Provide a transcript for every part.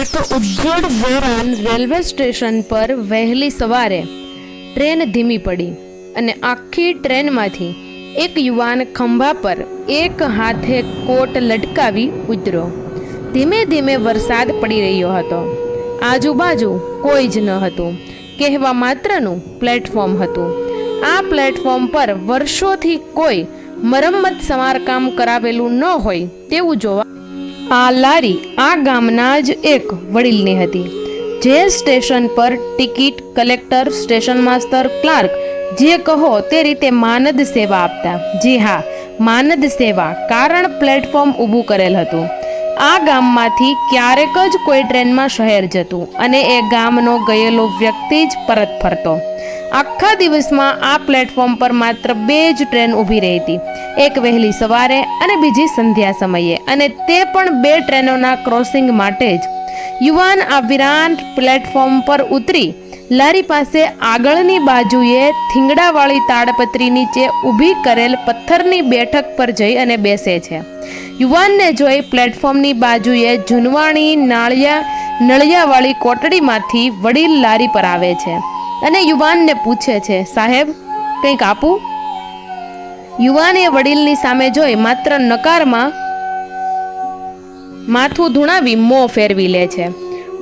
એક ઉજ્જડ વેરાન railway station પર વહેલી સવારે ટ્રેન ધીમી પડી અને આખી ટ્રેનમાંથી એક યુવાન ખંભા પર એક હાથે કોટ લટકાવી ઉતર્યો. ધીમે ધીમે વરસાદ પડી રહ્યો હતો. આજુબાજુ કોઈ જ ન હતું. કહેવા માત્રનું પ્લેટફોર્મ હતું. આ પ્લેટફોર્મ પર વર્ષોથી કોઈ મરમ્મત સમારકામ કરાવેલું ન હોય તેવું જોવા. આ લારી આ ગામના જ એક વડીલની હતી, જે સ્ટેશન પર ticket collector, station master, clerk, જે કહો તે રીતે માનદ સેવા આપતા. જી હા, માનદ સેવા, કારણ પ્લેટફોર્મ ઊભું કરેલ હતું. આ ગામમાંથી ક્યારેક જ કોઈ ટ્રેનમાં શહેર જતું અને એ ગામનો ગયેલો વ્યક્તિ જ પરત ફરતો. આખા દિવસમાં આ પ્લેટફોર્મ પર માત્ર 2 જ ટ્રેન ઊભી રહેતી, એક વહેલી સવારે અને બીજી સંધ્યા સમયે, અને તે પણ 2 ટ્રેનોના ક્રોસિંગ માટે જ. યુવાન આ વિરાટ પ્લેટફોર્મ પર ઉતરી લારી પાસે આગળની બાજુએ થીંગડાવાળી તાડપત્રી નીચે ઊભી કરેલ પથ્થરની બેઠક પર જઈ અને બેસે છે. યુવાનને જોઈ પ્લેટફોર્મની બાજુએ જૂનવાણી નળિયાવાળી કોટડીમાંથી વડીલ લારી પર આવે છે અને યુવાનને પૂછે છે, સાહેબ, કંઈક આપું? યુવાન એ વડીલની સામે જોઈ માત્ર નકારમાં માથું ધૂણાવી મોં ફેરવી લે છે.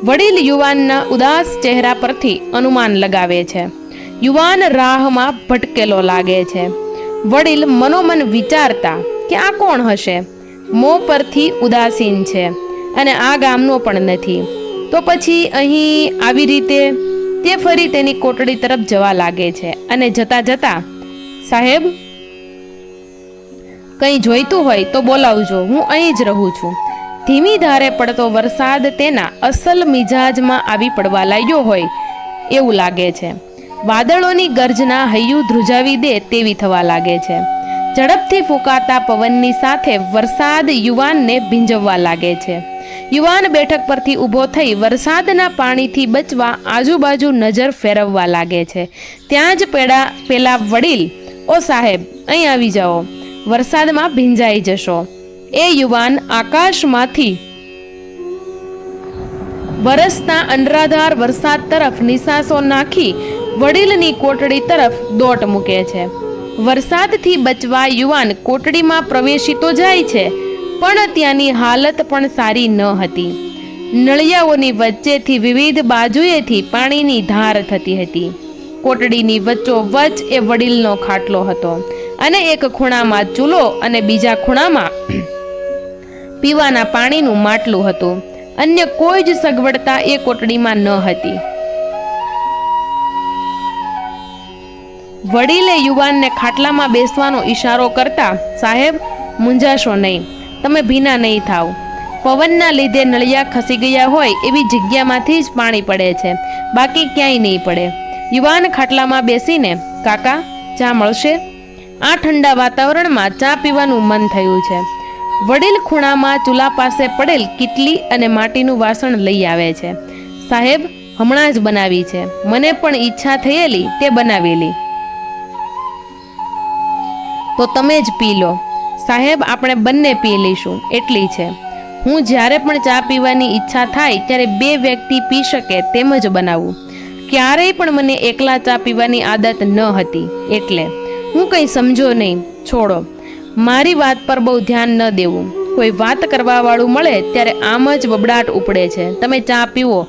વડીલ યુવાનના ઉદાસ ચહેરા પરથી અનુમાન લગાવે છે. યુવાન રાહમાં ભટકેલો લાગે છે. વડીલ મનોમન વિચારતા કે આ કોણ હશે? મોં પરથી ઉદાસીન છે અને આ ગામનો પણ નથી, તો પછી અહીં આવી રીતે? તે ફરી તેની કોટડી તરફ જવા લાગે છે અને જતા જતા, સાહેબ, કંઈ જોઈતું હોય તો બોલાવજો, હું અહીં જ રહું છું. ધીમી ધારે પડતો વરસાદ તેના અસલ મિજાજમાં આવી પડવા લાગ્યો હોય એવું લાગે છે. વાદળોની ગર્જના હૈયું ધ્રુજાવી દે તેવી થવા લાગે છે. ઝડપથી ફૂંકાતા પવનની સાથે વરસાદ યુવાનને ભીંજવવા લાગે છે. યુવાન બેઠક પરથી ઊભો થઈ વરસાદના પાણીથી બચવા આજુબાજુ નજર ફેરવવા લાગે છે. ત્યાં જ પેલા વડીલ, ઓ સાહેબ, અહીં આવી જાઓ, વરસાદમાં ભીંજાઈ જશો. એ યુવાન આકાશમાંથી વરસતા અનરાધાર વરસાદ તરફ નિસાસો નાખી વડીલની કોટડી તરફ દોટ મૂકે છે. વરસાદથી બચવા યુવાન કોટડીમાં પ્રવેશી તો જાય છે, પણ ત્યાંની હાલત પણ સારી ન હતી. નળિયાઓની વચ્ચેથી વિવિધ બાજુએથી પાણીની ધાર થતી હતી. કોટડીની વચ્ચોવચ્ચ એ વડીલનો ખાટલો હતો અને એક ખૂણામાં ચૂલો અને બીજા ખૂણામાં પીવાના પાણીનું માટલું હતું. અન્ય કોઈ જ સગવડતા એ કોટડીમાં ન હતી. વડીલે યુવાનને ખાટલામાં બેસવાનો ઈશારો કરતા, સાહેબ, મૂંઝાશો નહીં, તમે ભીના નહીં થાવ. પવનના લીધે નળિયા ખસી ગયા હોય એવી જગ્યામાંથી જ પાણી પડે છે, બાકી ક્યાંય નહીં પડે. યુવાન ખાટલામાં બેસીને, કાકા, ચા મળશે? આ ઠંડા વાતાવરણમાં ચા પીવાનું મન થયું છે. વડીલ ખૂણામાં ચૂલા પાસે પડેલ કીટલી અને માટીનું વાસણ લઈ આવે છે. સાહેબ, હમણાં જ બનાવી છે, મને પણ ઈચ્છા થયેલી તે બનાવેલી. તો તમે જ પી લો. સાહેબ, આપણે બંને પી લઈશું, એટલી છે. હું જ્યારે પણ ચા પીવાની ઈચ્છા થાય ત્યારે 2 વ્યક્તિ પી શકે તેમ જ બનાવું. ક્યારેય પણ મને એકલા ચા પીવાની આદત ન હતી, એટલે હું કંઈ સમજો નહીં, છોડો. મારી વાત પર બહુ ધ્યાન ન દેવું. કોઈ વાત કરવાવાળું મળે ત્યારે આમ જ બબડાટ ઉપડે છે. તમે ચા પીવો,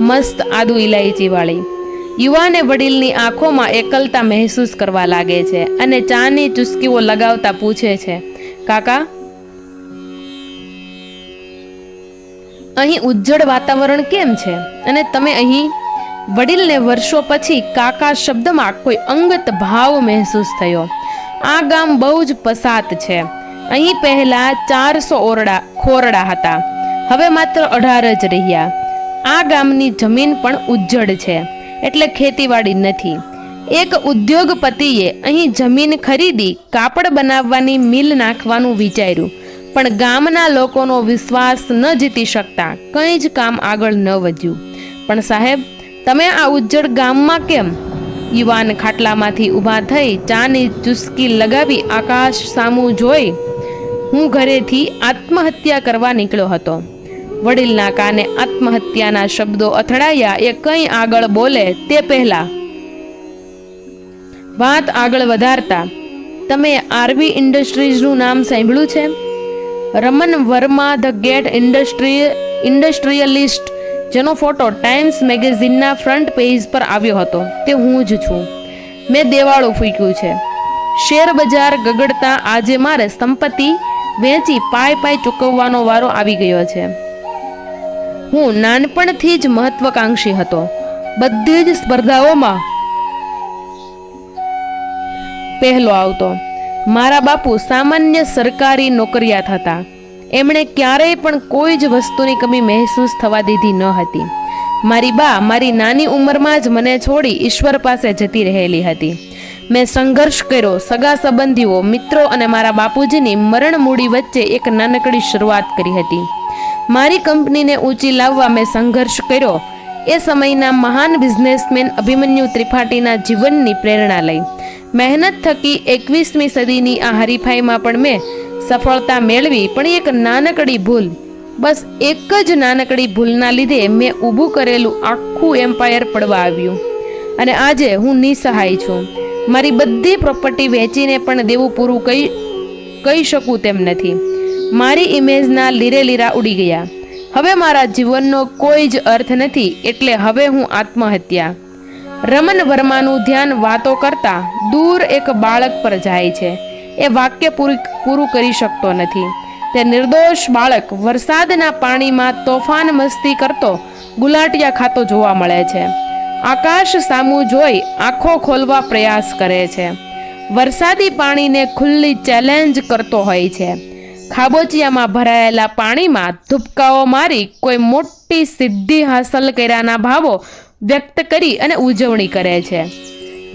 મસ્ત આદુ ઇલાયચીવાળી. યુવાને વડીલની આંખોમાં એકલતા મહેસૂસ કરવા લાગે છે અને ચાની ચુસ્કીઓ લગાવતા પૂછે છે, કાકા, અહીં ઉજ્જડ વાતાવરણ કેમ છે અને તમે અહીં? વડીલને વર્ષો પછી કાકા શબ્દમાં કોઈ અંગત ભાવ મહેસૂસ થયો. આ ગામ બહુ જ પસાત છે. અહીં પહેલા 400 ખોરડા હતા, હવે માત્ર 18 જ રહ્યા. આ ગામની જમીન પણ ઉજ્જડ છે, એટલે ખેતીવાડી નથી. એક ઉદ્યોગપતિએ અહીં જમીન ખરીદી કાપડ બનાવવાની મિલ નાખવાનું વિચાર્યું, પણ ગામના લોકોનો વિશ્વાસ ન જીતી શકતા કંઈ જ કામ આગળ ન વધ્યું. પણ સાહેબ, તમે આ ઉજ્જડ ગામમાં કેમ? યુવાન ખાટલામાંથી ઊભા થઈ ચાની ચુસ્કી લગાવી આકાશ સામું જોઈ, હું ઘરેથી આત્મહત્યા કરવા નીકળ્યો હતો. વડીલના કાને આત્મહત્યાના શબ્દો અથડાયા. એ કંઈ આગળ બોલે તે પહેલા વાત આગળ વધારતા, તમે આરવી ઇન્ડસ્ટ્રીઝનું નામ સાંભળ્યું છે? Raman Verma the great industrialist, જેનો ફોટો ટાઈમ્સ મેગેઝિનના ફ્રન્ટ પેજ પર આવ્યો હતો, તે હું જ છું. મેં દેવાળું ફૂંક્યું છે. શેર બજાર ગગડતા આજે મારે સંપત્તિ વેચી પાય ચૂકવવાનો વારો આવી ગયો છે. હું નાનપણથી જ મહત્વકાંક્ષી હતો. બધી જ સ્પર્ધાઓમાં પહેલો આવતો. મારા બાપુ સામાન્ય સરકારી નોકરિયાત હતા. એમણે ક્યારેય પણ કોઈ જ વસ્તુની કમી મહેસૂસ થવા દીધી ન હતી. મારી બા મારી નાની ઉંમરમાં જ મને છોડી ઈશ્વર પાસે જતી રહેલી હતી. મેં સંઘર્ષ કર્યો. સગા સંબંધીઓ, મિત્રો અને મારા બાપુજીની મરણ મૂડી વચ્ચે એક નાનકડી શરૂઆત કરી હતી. મારી કંપનીને ઊંચી લાવવા મેં સંઘર્ષ કર્યો. એ સમયના મહાન બિઝનેસમેન અભિમન્યુ ત્રિપાઠીના જીવનની પ્રેરણા લઈ મહેનત થકી 21મી સદીની આ હરીફાઈમાં પણ મેં સફળતા મેળવી. પણ એક નાનકડી ભૂલ, બસ એક જ નાનકડી ભૂલના લીધે મેં ઊભું કરેલું આખું એમ્પાયર પડવા આવ્યું અને આજે હું નિસહાય છું. મારી બધી પ્રોપર્ટી વેચીને પણ દેવું પૂરું કહી શકું તેમ નથી. મારી ઇમેજના લીરે લીરા ઉડી ગયા. હવે મારા જીવનનો કોઈ જ અર્થ નથી, એટલે હવે હું આત્મહત્યા. રમન વર્માનું ધ્યાન વાતો કરતા દૂર એક બાળક પર જાય છે. એ વાક્ય પૂરું કરી શકતો નથી. તે નિર્દોષ બાળક વરસાદના પાણીમાં તોફાન મસ્તી કરતો ગુલાટિયા ખાતો જોવા મળે છે. આકાશ સામું જોઈ આંખો ખોલવા પ્રયાસ કરે છે. વરસાદી પાણીને ખુલ્લી ચેલેન્જ કરતો હોય છે. ખાબોચિયામાં ભરાયેલા પાણીમાં ધુબકાઓ મારી કોઈ મોટી સિદ્ધિ હાંસલ કર્યાના ભાવો વ્યક્ત કરી અને ઉજવણી કરે છે.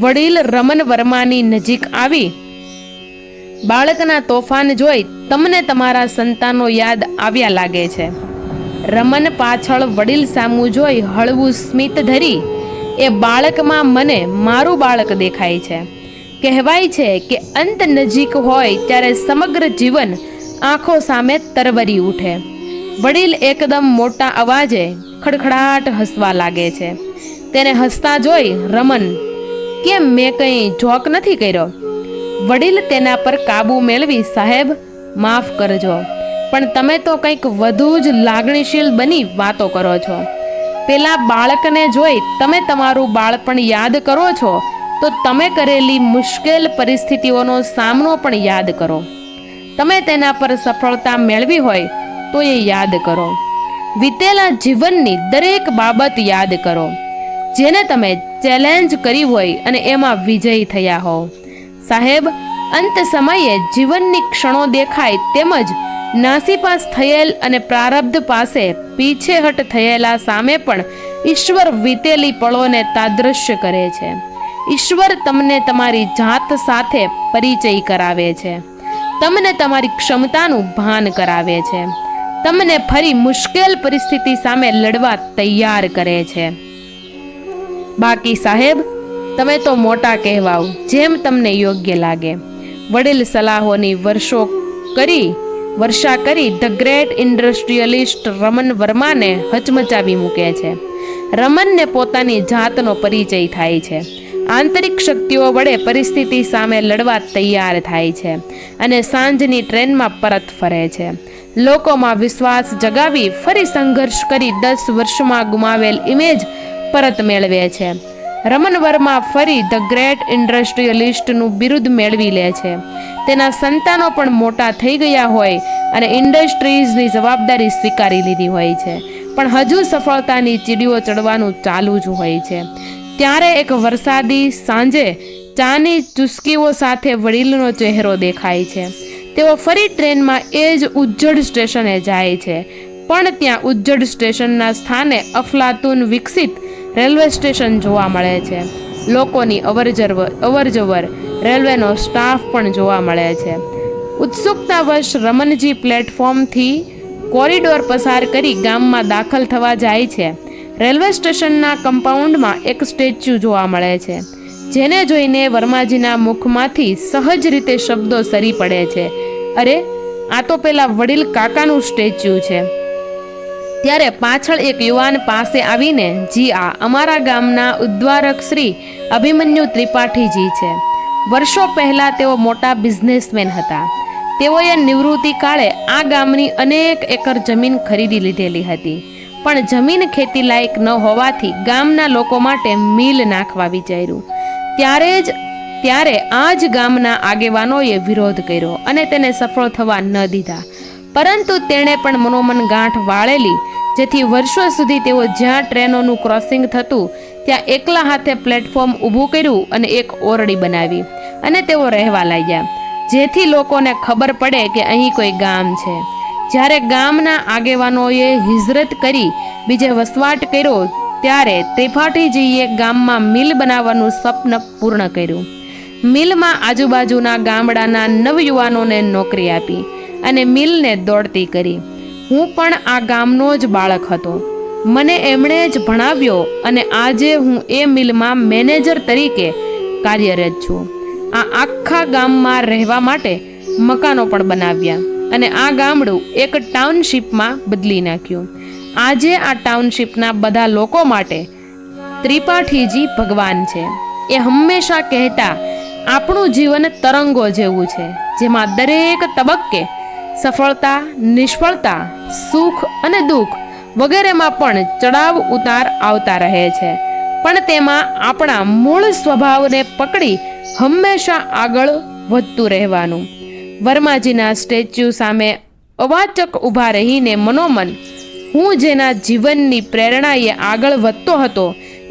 વડીલ રમન વર્માની નજીક આવી બાળકના તોફાન જોઈ તમને તમારા સંતાનો યાદ આવ્યા લાગે છે. રમન પાછળ વડીલ સામું જોઈ હળવું સ્મિત ધરી, એ બાળકમાં મને મારું બાળક દેખાય છે. કહેવાય છે કે અંત નજીક હોય ત્યારે સમગ્ર જીવન આંખો સામે તરવરી ઉઠે. વડીલ એકદમ મોટા અવાજે ખડખડાટ હસવા લાગે છે. તેને હસતા જોઈ રમન, કેમ મેં કંઈ જોક નથી કર્યો? વડીલ તેના પર કાબુ મેળવી, સાહેબ માફ કરજો, પણ તમે તો કંઈક વધુ જ લાગણીશીલ બની વાતો કરો છો. પેલા બાળકને જોઈ તમે તમારું બાળપણ યાદ કરો છો તો તમે કરેલી મુશ્કેલ પરિસ્થિતિઓનો સામનો પણ યાદ કરો. તમે તેના પર સફળતા મેળવી હોય તો એ યાદ કરો. વીતેલા જીવનની દરેક બાબત યાદ કરો જેને તમે ચેલેન્જ કરી હોય અને એમાં વિજયી થયા હો. સાહેબ, અંત સમયે જીવનની ક્ષણો દેખાય તેમજ નાસીપાસ થયેલ અને પ્રારબ્ધ પાસે પીછેહટ થયેલા સામે પણ ઈશ્વર વીતેલી પળોને તાદ્રશ્ય કરે છે. ઈશ્વર તમને તમારી જાત સાથે પરિચય કરાવે છે. તમને તમારી ક્ષમતાનું ભાન કરાવે છે. તમને ફરી મુશ્કેલ પરિસ્થિતિ સામે લડવા તૈયાર કરે છે. બાકી સાહેબ, તમે તો મોટા કહેવાઓ જેમ તમને યોગ્ય લાગે. વડીલ સલાહોની વર્ષા કરી ધ ગ્રેટ ઇન્ડસ્ટ્રીયલિસ્ટ રમન વર્માને હચમચાવી મૂકે છે. રમનને પોતાની જાતનો પરિચય થાય છે. આંતરિક શક્તિઓ વડે પરિસ્થિતિ સામે લડવા તૈયાર થાય છે અને સાંજની ટ્રેનમાં પરત ફરે છે. લોકોમાં વિશ્વાસ જગાવી ફરી સંઘર્ષ કરી 10 વર્ષમાં ગુમાવેલ ઇમેજ પરત મેળવે છે. રમન વર્મા ફરી ધ ગ્રેટ ઇન્ડસ્ટ્રીયલિસ્ટનું બિરુદ મેળવી લે છે. તેના સંતાનો પણ મોટા થઈ ગયા હોય અને ઇન્ડસ્ટ્રીઝની જવાબદારી સ્વીકારી લીધી હોય છે, પણ હજુ સફળતાની ચીડીઓ ચડવાનું ચાલુ જ હોય છે. ત્યારે એક વરસાદી સાંજે ચાની ચુસ્કીઓ સાથે વડીલનો ચહેરો દેખાય છે. તેઓ ફરી ટ્રેનમાં એ જ ઉજ્જડ સ્ટેશને જાય છે, પણ ત્યાં ઉજ્જડ સ્ટેશનના સ્થાને અફલાતુન વિકસિત રેલવે સ્ટેશન જોવા મળે છે. લોકોની અવરજવર, રેલવેનો સ્ટાફ પણ જોવા મળે છે. ઉત્સુકતાવશ રમનજી પ્લેટફોર્મથી કોરિડોર પસાર કરી ગામમાં દાખલ થવા જાય છે. રેલવે સ્ટેશનના કમ્પાઉન્ડમાં એક સ્ટેચ્યુ જોવા મળે છે, જેને જોઈને વર્માજીના મુખમાંથી સહજ રીતે શબ્દો સરી પડે છે, અરે, આ તો પેલા વડીલ કાકાનું સ્ટેચ્યુ છે. ત્યારે પાછળ એક યુવાન પાસે આવીને, જી આ અમારા ગામના ઉદ્વારક શ્રી અભિમન્યુ ત્રિપાઠીજી છે. વર્ષો પહેલાં તેઓ મોટા બિઝનેસમેન હતા. તેઓએ નિવૃત્તિ કાળે આ ગામની અનેક એકર જમીન ખરીદી લીધેલી હતી, પણ જમીન ખેતી લાયક ન હોવાથી ગામના લોકો માટે મિલ નાખવા વિચાર્યું. ત્યારે આ જ ગામના આગેવાનોએ વિરોધ કર્યો અને તેને સફળ થવા ન દીધા. પરંતુ તેણે પણ મનોમન ગાંઠ વાળેલી, જેથી વર્ષો સુધી તેઓ જ્યાં ટ્રેનોનું ક્રોસિંગ થતું ત્યાં એકલા હાથે પ્લેટફોર્મ ઊભું કર્યું અને એક ઓરડી બનાવી અને તેઓ રહેવા લાગ્યા, જેથી લોકોને ખબર પડે કે અહીં કોઈ ગામ છે. જ્યારે ગામના આગેવાનોએ હિજરત કરી બીજે વસવાટ કર્યો ત્યારે ત્રિપાઠીજીએ ગામમાં મિલ બનાવવાનું સ્વપ્ન પૂર્ણ કર્યું. મિલમાં આજુબાજુના ગામડાના નવયુવાનોને નોકરી આપી અને મિલને દોડતી કરી. હું પણ આ ગામનો જ બાળક હતો. મને એમણે જ ભણાવ્યો અને આજે હું એ મિલમાં મેનેજર તરીકે કાર્યરત છું. આ આખા ગામમાં રહેવા માટે મકાનો પણ બનાવ્યા અને આ ગામડું એક ટાઉનશીપમાં બદલી નાખ્યું. આજે આ ટાઉનશીપના બધા લોકો માટે ત્રિપાઠીજી ભગવાન છે. એ હંમેશા કહેતા, આપણું જીવન તરંગો જેવું છે, જેમાં દરેક તબક્કે સફળતા, નિષ્ફળતા, સુખ અને દુઃખ વગેરેમાં પણ ચડાવ ઉતાર આવતા રહે છે, પણ તેમાં આપણા મૂળ સ્વભાવને પકડી હંમેશા આગળ વધતું રહેવાનું. વર્માજીના સ્ટેચ્યુ સામે અવાચક ઊભા રહીને મનોમન હું જેના જીવનની પ્રેરણાએ આગળ વધતો હતો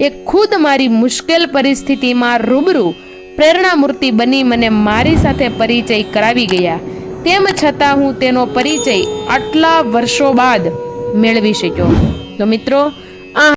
એ ખુદ મારી મુશ્કેલ પરિસ્થિતિમાં રૂબરૂ પ્રેરણામૂર્તિ બની મને મારી સાથે પરિચય કરાવી ગયા. તેમ છતાં હું તેનો પરિચય આટલા વર્ષો બાદ મેળવી શક્યો. તો મિત્રો,